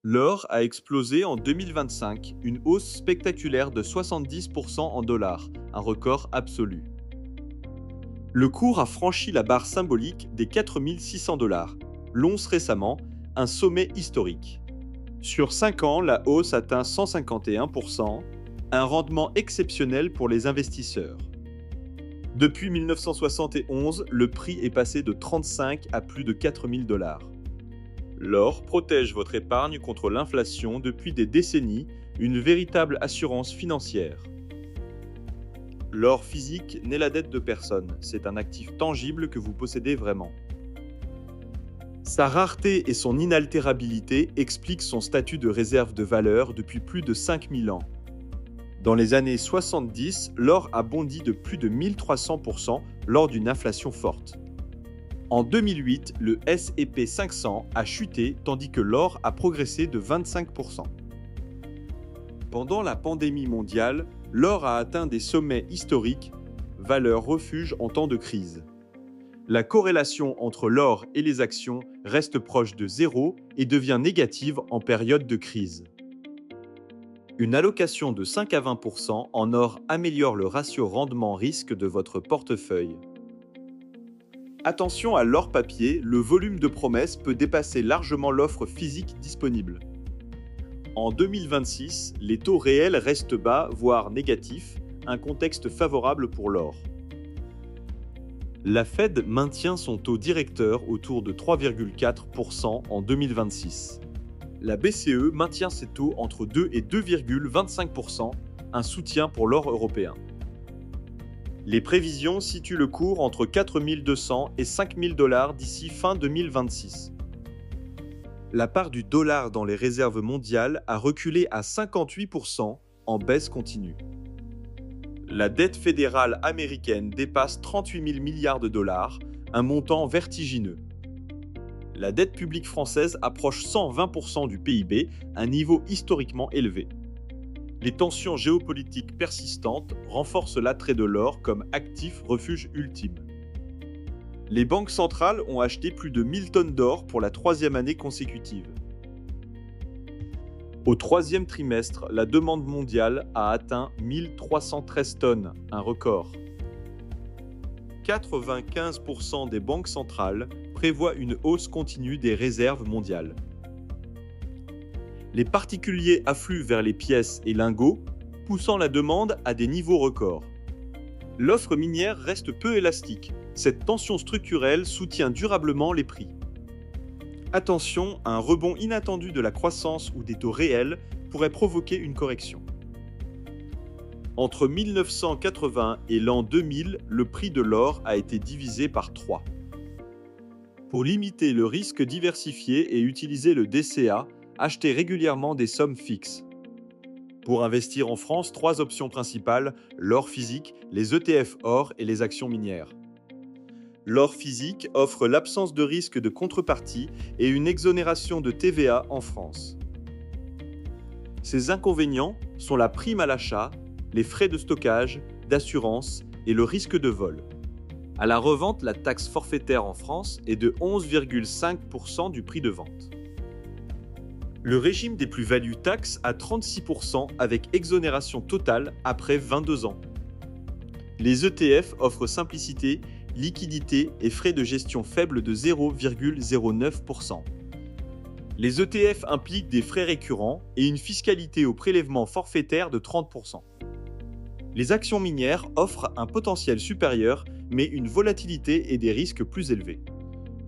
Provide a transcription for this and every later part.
L'or a explosé en 2025, une hausse spectaculaire de 70% en dollars, un record absolu. Le cours a franchi la barre symbolique des 4 600 dollars, l'once récemment, un sommet historique. Sur 5 ans, la hausse atteint 151%, un rendement exceptionnel pour les investisseurs. Depuis 1971, le prix est passé de 35 à plus de 4 000 dollars. L'or protège votre épargne contre l'inflation depuis des décennies, une véritable assurance financière. L'or physique n'est la dette de personne, c'est un actif tangible que vous possédez vraiment. Sa rareté et son inaltérabilité expliquent son statut de réserve de valeur depuis plus de 5000 ans. Dans les années 70, l'or a bondi de plus de 1300% lors d'une inflation forte. En 2008, le S&P 500 a chuté tandis que l'or a progressé de 25%. Pendant la pandémie mondiale, l'or a atteint des sommets historiques, valeur refuge en temps de crise. La corrélation entre l'or et les actions reste proche de zéro et devient négative en période de crise. Une allocation de 5 à 20% en or améliore le ratio rendement-risque de votre portefeuille. Attention à l'or papier, le volume de promesses peut dépasser largement l'offre physique disponible. En 2026, les taux réels restent bas, voire négatifs, un contexte favorable pour l'or. La Fed maintient son taux directeur autour de 3,4% en 2026. La BCE maintient ses taux entre 2 et 2,25%, un soutien pour l'or européen. Les prévisions situent le cours entre 4 200 et 5 000 dollars d'ici fin 2026. La part du dollar dans les réserves mondiales a reculé à 58% en baisse continue. La dette fédérale américaine dépasse 38 000 milliards de dollars, un montant vertigineux. La dette publique française approche 120% du PIB, un niveau historiquement élevé. Les tensions géopolitiques persistantes renforcent l'attrait de l'or comme actif refuge ultime. Les banques centrales ont acheté plus de 1000 tonnes d'or pour la troisième année consécutive. Au troisième trimestre, la demande mondiale a atteint 1313 tonnes, un record. 95% des banques centrales prévoient une hausse continue des réserves mondiales. Les particuliers affluent vers les pièces et lingots, poussant la demande à des niveaux records. L'offre minière reste peu élastique. Cette tension structurelle soutient durablement les prix. Attention, un rebond inattendu de la croissance ou des taux réels pourrait provoquer une correction. Entre 1980 et l'an 2000, le prix de l'or a été divisé par 3. Pour limiter le risque diversifié et utiliser le DCA, achetez régulièrement des sommes fixes. Pour investir en France, 3 options principales, l'or physique, les ETF or et les actions minières. L'or physique offre l'absence de risque de contrepartie et une exonération de TVA en France. Ses inconvénients sont la prime à l'achat, les frais de stockage, d'assurance et le risque de vol. À la revente, la taxe forfaitaire en France est de 11,5% du prix de vente. Le régime des plus-values taxe à 36% avec exonération totale après 22 ans. Les ETF offrent simplicité, liquidité et frais de gestion faibles de 0,09%. Les ETF impliquent des frais récurrents et une fiscalité au prélèvement forfaitaire de 30%. Les actions minières offrent un potentiel supérieur mais une volatilité et des risques plus élevés.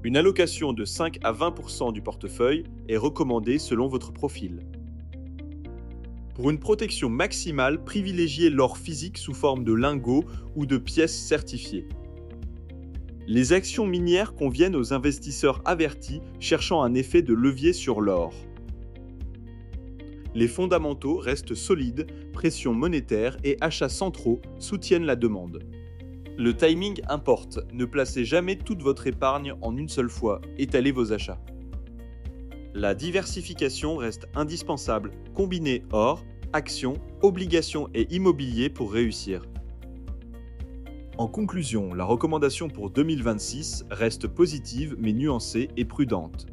Une allocation de 5 à 20% du portefeuille est recommandée selon votre profil. Pour une protection maximale, privilégiez l'or physique sous forme de lingots ou de pièces certifiées. Les actions minières conviennent aux investisseurs avertis cherchant un effet de levier sur l'or. Les fondamentaux restent solides, pression monétaire et achats centraux soutiennent la demande. Le timing importe, ne placez jamais toute votre épargne en une seule fois, étalez vos achats. La diversification reste indispensable, combinez or, actions, obligations et immobilier pour réussir. En conclusion, la recommandation pour 2026 reste positive mais nuancée et prudente.